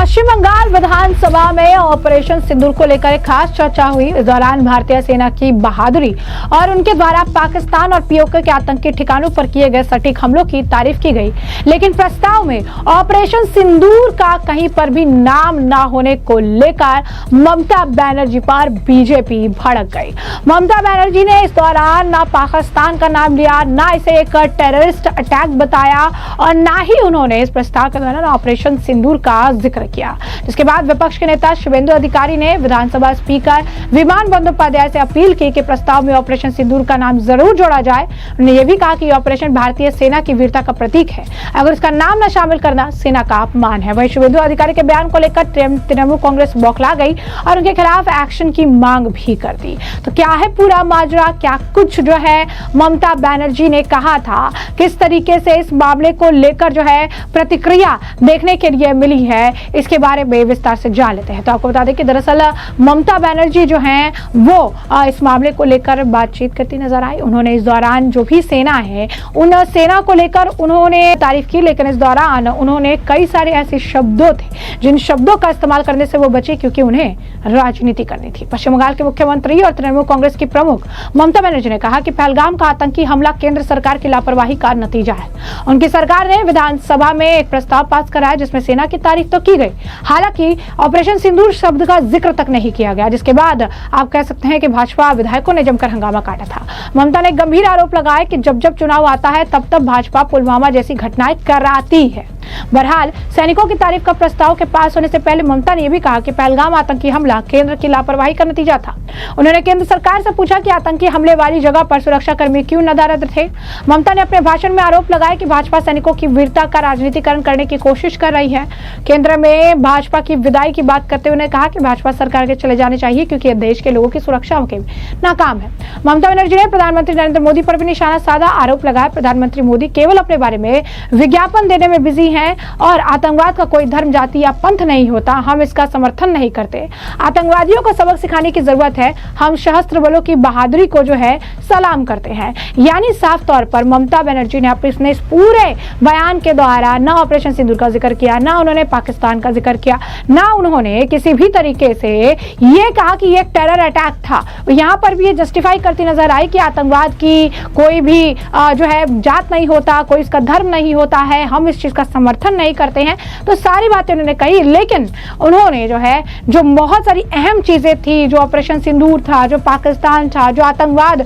पश्चिम बंगाल विधानसभा में ऑपरेशन सिंदूर को लेकर एक खास चर्चा हुई। इस दौरान भारतीय सेना की बहादुरी और उनके द्वारा पाकिस्तान और पीओके के आतंकी ठिकानों पर किए गए सटीक हमलों की तारीफ की गई, लेकिन प्रस्ताव में ऑपरेशन सिंदूर का कहीं पर भी नाम न होने को लेकर ममता बनर्जी पर बीजेपी भड़क गई। ममता बनर्जी ने इस दौरान न पाकिस्तान का नाम लिया, न इसे एक टेररिस्ट अटैक बताया और न ही उन्होंने इस प्रस्ताव के दौरान ऑपरेशन सिंदूर का जिक्र किया। जिसके बाद विपक्ष के नेता शुभेंदु अधिकारी ने विधानसभा स्पीकर विमान बंदोपाध्याय से अपील की कि प्रस्ताव में ऑपरेशन सिंदूर का नाम जरूर जोड़ा जाए। उन्होंने यह भी कहा कि ऑपरेशन भारतीय सेना की वीरता का प्रतीक है, अगर इसका नाम न शामिल करना सेना का अपमान है। वहीं शुभेंदु अधिकारी के बयान को लेकर तृणमूल कांग्रेस बौखला गई और उनके खिलाफ एक्शन की मांग भी कर दी। तो क्या है पूरा माजरा, क्या कुछ जो है ममता बनर्जी ने कहा था, किस तरीके से इस मामले को लेकर जो है प्रतिक्रिया देखने के लिए मिली है, इसके बारे में विस्तार से जान लेते हैं। तो आपको बता दें कि दरअसल ममता बनर्जी जो हैं वो इस मामले को लेकर बातचीत करती नजर आई। उन्होंने इस दौरान जो भी सेना है उन सेना को लेकर उन्होंने तारीफ की, लेकिन इस दौरान उन्होंने कई सारे ऐसे शब्दों थे जिन शब्दों का इस्तेमाल करने से वो बचे क्योंकि उन्हें राजनीति करनी थी। पश्चिम बंगाल के मुख्यमंत्री और तृणमूल कांग्रेस की प्रमुख ममता बनर्जी ने कहा कि पहलगाम का आतंकी हमला केंद्र सरकार की लापरवाही का नतीजा है। उनकी सरकार ने विधानसभा में एक प्रस्ताव पास कराया जिसमें सेना की तारीफ तो की गई, हालांकि ऑपरेशन सिंदूर शब्द का जिक्र तक नहीं किया गया, जिसके बाद आप कह सकते हैं कि भाजपा विधायकों ने जमकर हंगामा काटा था। ममता ने गंभीर आरोप लगाया कि जब जब चुनाव आता है तब तब भाजपा पुलवामा जैसी घटनाएं कराती है। बहरहाल सैनिकों की तारीफ का प्रस्ताव के पास होने से पहले ममता ने यह भी कहा कि पहलगाम आतंकी हमला केंद्र की लापरवाही का नतीजा था। उन्होंने केंद्र सरकार से पूछा कि आतंकी हमले वाली जगह पर सुरक्षाकर्मी क्यों नदारद थे। ममता ने अपने भाषण में आरोप लगाया कि भाजपा सैनिकों की वीरता का राजनीतिकरण करने की कोशिश कर रही है। केंद्र में भाजपा की विदाई की बात करते हुए कहा कि भाजपा सरकार के चले जाने चाहिए क्योंकि यह देश के लोगों की सुरक्षा के नाकाम है। ममता बनर्जी ने प्रधानमंत्री नरेंद्र मोदी पर भी निशाना साधा, आरोप लगाया प्रधानमंत्री मोदी केवल अपने बारे में विज्ञापन देने में बिजी हैं और आतंकवाद का कोई धर्म, जाति या पंथ नहीं होता, हम इसका समर्थन नहीं करते। आतंकवादियों को सबक सिखाने की जरूरत है, हम सशस्त्र बलों की बहादुरी को जो है सलाम करते हैं। यानी साफ तौर पर ममता बनर्जी ने अपने इस पूरे बयान के द्वारा न ऑपरेशन सिंदूर का जिक्र किया, ना उन्होंने पाकिस्तान का जिक्र किया, ना उन्होंने किसी भी तरीके से ये कहा कि ये टेरर अटैक था। यहाँ पर भी ये जस्टिफाई करती नजर आई कि आतंकवाद की कोई भी जो है जात नहीं होता, कोई इसका धर्म नहीं होता है, हम इस चीज का समर्थन नहीं करते हैं। तो सारी बातें उन्होंने कही, लेकिन उन्होंने जो है जो बहुत सारी अहम चीजें थी, जो ऑपरेशन सिंदूर था, जो पाकिस्तान था, जो आतंकवाद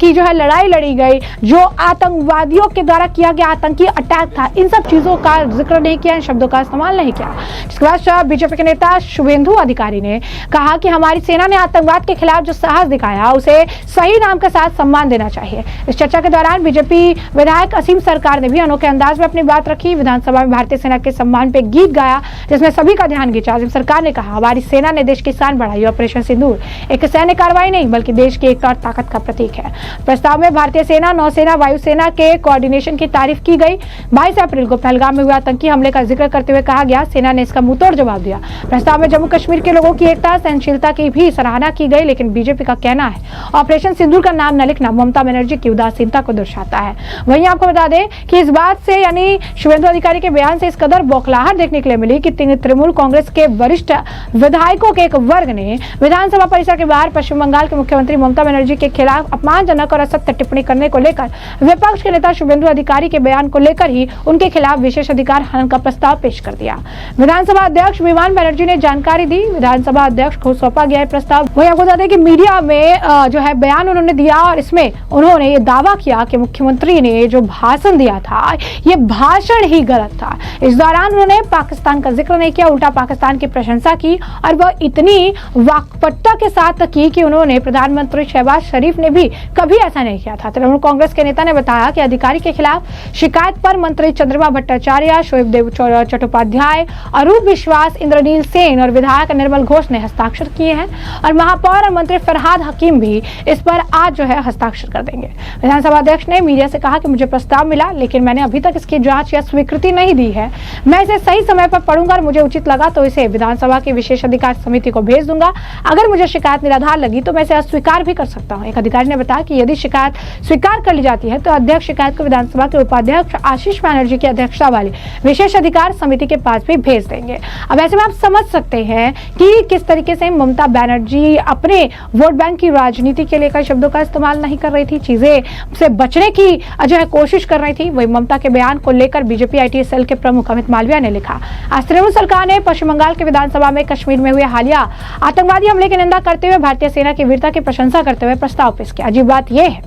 की जो है लड़ाई लड़ी गई, जो आतंकवादियों के द्वारा किया गया आतंकी अटैक था, इन सब चीजों का जिक्र नहीं किया, इन शब्दों का इस्तेमाल नहीं किया। इसके बाद बीजेपी के नेता शुभेंदु अधिकारी ने कहा कि हमारी सेना ने आतंकवाद के खिलाफ जो साहस दिखाया उसे सही नाम के साथ सम्मान देना चाहिए। इस चर्चा के दौरान बीजेपी विधायक असीम सरकार ने भी अनोखे अंदाज में अपनी बात रखी। विधानसभा में भारतीय सेना के सम्मान पे गीत गाया जिसमें सभी का ध्यान खींचा। असीम सरकार ने कहा हमारी सेना ने देश की शान बढ़ाई। ऑपरेशन सिंदूर एक सैन्य कार्रवाई नहीं बल्कि देश की एकता और ताकत का प्रतीक है। प्रस्ताव में भारतीय सेना, नौसेना, वायुसेना के कोऑर्डिनेशन की तारीफ की गई। 22 अप्रैल को पहलगाम में हुए आतंकी हमले का जिक्र करते हुए कहा गया सेना ने इसका मुंहतोड़ जवाब दिया। प्रस्ताव में जम्मू कश्मीर के लोगों की एकता, सहनशीलता की भी सराहना की गई, लेकिन बीजेपी का कहना है ऑपरेशन सिंदूर का नाम न लिखना ममता बनर्जी की उदासीनता को दर्शाता है। वहीं आपको बता दें कि इस बात से यानी शुभेंदु अधिकारी के बयान से इस कदर बौखलाहट देखने के लिए मिली कि तृणमूल कांग्रेस के वरिष्ठ विधायकों के एक वर्ग ने विधानसभा परिसर के बाहर पश्चिम बंगाल के मुख्यमंत्री ममता बनर्जी के खिलाफ अपमानजनक और असत्य टिप्पणी करने को लेकर विपक्ष के नेता शुभेंदु अधिकारी के बयान को लेकर ही उनके खिलाफ विशेष अधिकार हनन का प्रस्ताव पेश कर दिया। विधानसभा अध्यक्ष विमान बनर्जी ने जानकारी दी, विधानसभा अध्यक्ष को सौंपा गया प्रस्ताव। वही आपको बता दें कि मीडिया में जो है बयान उन्होंने दिया और इसमें उन्होंने ये दावा किया कि मुख्यमंत्री ने जो भाषण दिया था ये भाषण ही गलत था। इस दौरान उन्होंने पाकिस्तान का जिक्र नहीं किया, उल्टा पाकिस्तान की प्रशंसा की और वह इतनी वाकपटुता के साथ की कि उन्होंने प्रधानमंत्री शहबाज शरीफ ने भी कभी ऐसा नहीं किया था। तृणमूल कांग्रेस के नेता ने बताया कि अधिकारी के खिलाफ शिकायत पर मंत्री चंद्रमा भट्टाचार्य, शोएब देव चट्टोपाध्याय, अरूप विश्वास, इंद्रनील सेन और विधायक निर्मल घोष ने हस्ताक्षर किए हैं और महापौर और मंत्री फरहाद हकीम भी इस पर आज जो है हस्ताक्षर कर देंगे। विधानसभा अध्यक्ष ने मीडिया से कहा कि मुझे प्रस्ताव मिला लेकिन मैंने अभी तक इसकी जांच या स्वीकृति नहीं दी है। मैं इसे सही समय पर पढ़ूंगा और मुझे उचित लगा तो इसे विधानसभा की विशेष अधिकार समिति को भेज दूंगा। अगर मुझे शिकायत निराधार लगी तो मैं इसे अस्वीकार भी कर सकता हूँ। एक अधिकारी ने बताया कि यदि शिकायत स्वीकार कर ली जाती है तो अध्यक्ष शिकायत को विधानसभा के उपाध्यक्ष आशीष बैनर्जी की अध्यक्षता वाली विशेष अधिकार समिति के पास भी भेज देंगे। अब ऐसे में आप समझ सकते हैं कि किस तरीके से ममता बनर्जी अपने वोट बैंक की राजनीति के लेकर शब्दों का इस्तेमाल नहीं कर रही थी, चीजें से बचने की जो है कोशिश कर रही थी। वही ममता के बयान को लेकर बीजेपी आईटी सेल के प्रमुख अमित मालविया ने लिखा, आज तृणमूल सरकार ने पश्चिम बंगाल के विधानसभा में कश्मीर में हुए हालिया आतंकवादी हमले की निंदा करते हुए भारतीय सेना की वीरता की प्रशंसा करते हुए प्रस्ताव पेश किया। अजीब बात यह है,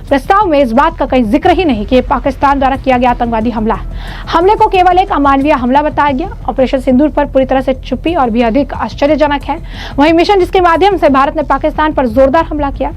प्रस्ताव में इस बात का कहीं जिक्र ही नहीं कि पाकिस्तान द्वारा किया गया आतंकवादी हमले को केवल एक अमानवीय हमला बताया गया। ऑपरेशन सिंदूर पर पूरी तरह से चुप्पी और भी अधिक आश्चर्यजनक है। वही मिशन जिसके माध्यम से भारत ने पाकिस्तान पर जोरदार हमला किया,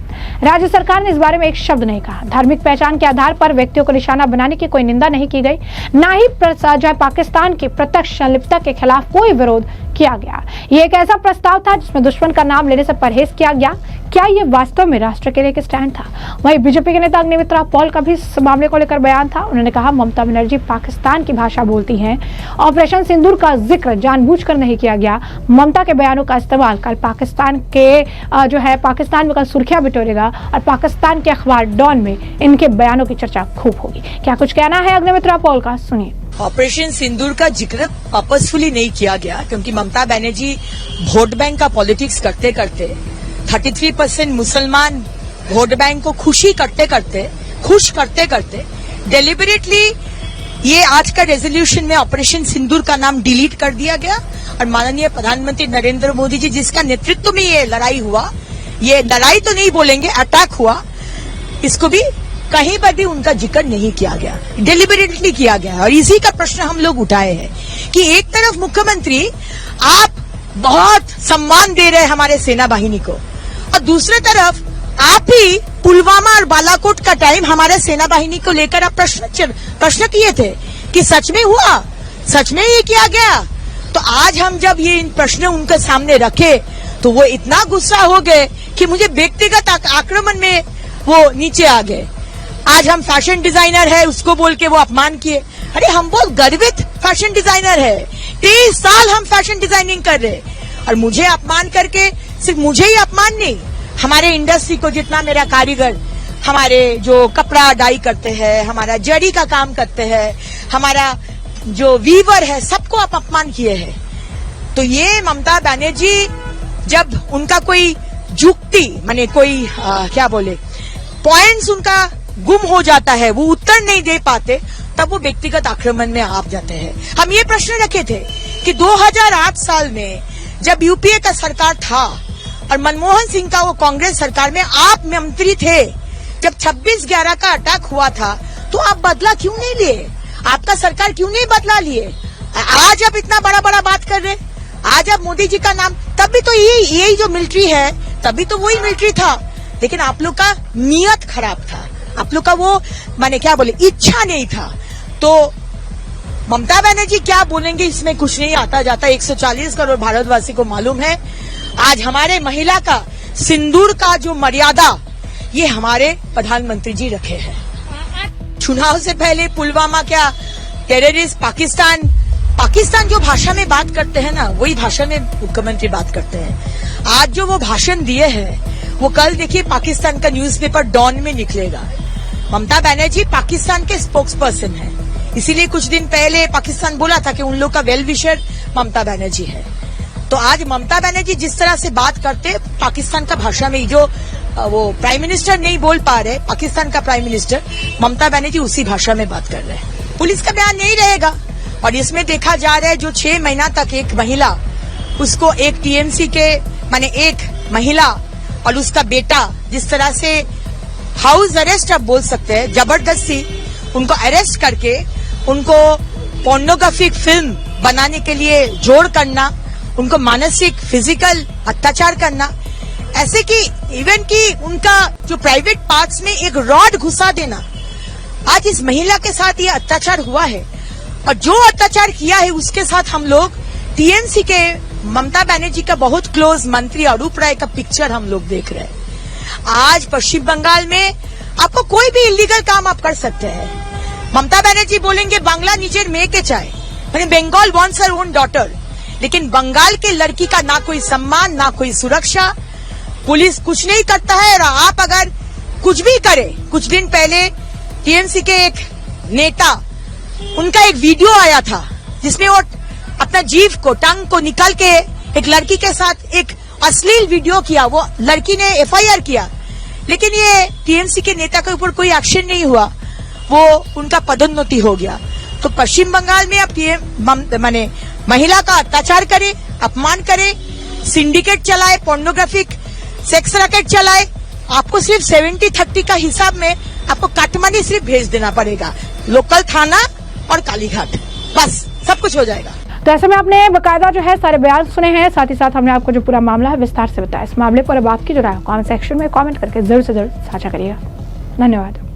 राज्य सरकार ने इस बारे में एक शब्द नहीं कहा। धार्मिक पहचान के आधार पर व्यक्तियों को निशाना बनाने की कोई निंदा नहीं की गई, न ही पाकिस्तान की प्रत्यक्ष संलिप्तता के खिलाफ कोई विरोध किया गया। ये एक ऐसा प्रस्ताव था जिसमें दुश्मन का नाम लेने से परहेज किया गया। क्या ये वास्तव में राष्ट्र के लिए एक स्टैंड था? वहीं बीजेपी के नेता अग्निमित्रा पॉल का भी इस मामले को लेकर बयान था। उन्होंने कहा, ममता बनर्जी पाकिस्तान की भाषा बोलती हैं। ऑपरेशन सिंदूर का जिक्र जानबूझकर नहीं किया गया। ममता के बयानों का इस्तेमाल कल पाकिस्तान में कल सुर्खियां बिटोरेगा और पाकिस्तान के अखबार डॉन में इनके बयानों की चर्चा खूब होगी। क्या कुछ कहना है अग्निमित्रा पॉल का, सुनिए। ऑपरेशन सिंदूर का जिक्र पर्पसफुली नहीं किया गया क्योंकि ममता बनर्जी वोट बैंक का पॉलिटिक्स करते करते 33% मुसलमान वोट बैंक को खुश करते करते डेलिबरेटली ये आज का रेजोल्यूशन में ऑपरेशन सिंदूर का नाम डिलीट कर दिया गया। और माननीय प्रधानमंत्री नरेंद्र मोदी जी जिसका नेतृत्व में ये लड़ाई हुआ, ये लड़ाई तो नहीं बोलेंगे, अटैक हुआ, इसको भी कहीं पर भी उनका जिक्र नहीं किया गया, डेलिबरेटली किया गया। और इसी का प्रश्न हम लोग उठाए हैं कि एक तरफ मुख्यमंत्री आप बहुत सम्मान दे रहे हैं हमारे सेना बाहिनी को और दूसरे तरफ आप ही पुलवामा और बालाकोट का टाइम हमारे सेना बाहिनी को लेकर आप प्रश्न किए थे कि सच में हुआ, सच में ये किया गया। तो आज हम जब ये इन प्रश्न उनके सामने रखे तो वो इतना गुस्सा हो गए कि मुझे व्यक्तिगत आक्रमण में वो नीचे आ गए। आज हम फैशन डिजाइनर है उसको बोल के वो अपमान किए। अरे हम बहुत गर्वित फैशन डिजाइनर है, 23 साल हम फैशन डिजाइनिंग कर रहे और मुझे अपमान करके सिर्फ मुझे ही अपमान नहीं, हमारे इंडस्ट्री को जितना मेरा कारीगर, हमारे जो कपड़ा डाई करते हैं, हमारा जरी का काम करते हैं, हमारा जो वीवर है, सबको आप अपमान किए हैं। तो ये ममता बनर्जी जब उनका कोई जुक्ति माने कोई क्या बोले पॉइंट्स उनका गुम हो जाता है, वो उत्तर नहीं दे पाते, तब वो व्यक्तिगत आक्रमण में आप जाते हैं। हम ये प्रश्न रखे थे कि 2008 साल में जब यूपीए का सरकार था और मनमोहन सिंह का वो कांग्रेस सरकार में आप मंत्री थे, जब 26/11 का अटैक हुआ था तो आप बदला क्यों नहीं लिए? आपका सरकार क्यों नहीं बदला लिए? आज आप इतना बड़ा बात कर रहे, आज आप मोदी जी का नाम, तभी तो यही जो मिलिट्री है तभी तो वही मिलिट्री था, लेकिन आप लोग का नियत खराब था, आप लोग का वो माने क्या बोले इच्छा नहीं था। तो ममता बनर्जी क्या बोलेंगे इसमें कुछ नहीं आता जाता। 140 करोड़ भारतवासी को मालूम है आज हमारे महिला का सिंदूर का जो मर्यादा ये हमारे प्रधानमंत्री जी रखे हैं। चुनाव से पहले पुलवामा क्या टेररिस्ट पाकिस्तान जो भाषा में बात करते हैं ना वही भाषा में मुख्यमंत्री बात करते हैं। आज जो वो भाषण दिए हैं वो कल देखिए पाकिस्तान का न्यूज़पेपर डॉन में निकलेगा। ममता बनर्जी पाकिस्तान के स्पोक्स पर्सन है, इसीलिए कुछ दिन पहले पाकिस्तान बोला था कि उन लोग का वेल विशर ममता बनर्जी है। तो आज ममता बनर्जी जिस तरह से बात करते पाकिस्तान का भाषा में, जो वो प्राइम मिनिस्टर नहीं बोल पा रहे, पाकिस्तान का प्राइम मिनिस्टर ममता बनर्जी उसी भाषा में बात कर रहे हैं। पुलिस का बयान नहीं रहेगा और इसमें देखा जा रहा है जो 6 महीना तक एक महिला, उसको एक टीएमसी के माने एक महिला और उसका बेटा जिस तरह से हाउस अरेस्ट आप बोल सकते हैं, जबरदस्ती उनको अरेस्ट करके उनको पोर्नोग्राफिक फिल्म बनाने के लिए जोड़ करना, उनको मानसिक फिजिकल अत्याचार करना, ऐसे कि इवन कि उनका जो प्राइवेट पार्ट्स में एक रॉड घुसा देना। आज इस महिला के साथ ये अत्याचार हुआ है और जो अत्याचार किया है उसके साथ हम लोग टीएमसी के ममता बनर्जी का बहुत क्लोज मंत्री अरूप राय का पिक्चर हम लोग देख रहे हैं। आज पश्चिम बंगाल में आपको कोई भी इलीगल काम आप कर सकते हैं, ममता बनर्जी बोलेंगे बांग्ला निजेर मेये के चाय, यानी Bengal wants her own daughter, लेकिन बंगाल के लड़की का ना कोई सम्मान, ना कोई सुरक्षा, पुलिस कुछ नहीं करता है। और आप अगर कुछ भी करे, कुछ दिन पहले टीएमसी के एक नेता, उनका एक वीडियो आया था जिसमें वो अपना जीभ को, टंग को निकाल के एक लड़की के साथ एक अश्लील वीडियो किया। वो लड़की ने एफआईआर किया, लेकिन ये टीएमसी के नेता के ऊपर कोई एक्शन नहीं हुआ, वो उनका पदोन्नति हो गया। तो पश्चिम बंगाल में अब माने महिला का अत्याचार करे, अपमान करे, सिंडिकेट चलाए, पोर्नोग्राफिक सेक्स रैकेट चलाए, आपको सिर्फ 70-30 का हिसाब में आपको काटमानी सिर्फ भेज देना पड़ेगा, लोकल थाना और कालीघाट, बस सब कुछ हो जाएगा। तो ऐसे में आपने बकायदा जो है सारे बयान सुने हैं, साथ ही साथ हमने आपको जो पूरा मामला है विस्तार से बताया। इस मामले पर अब आपकी जो राय कमेंट सेक्शन में कमेंट करके जरूर से जरूर साझा करिएगा। धन्यवाद।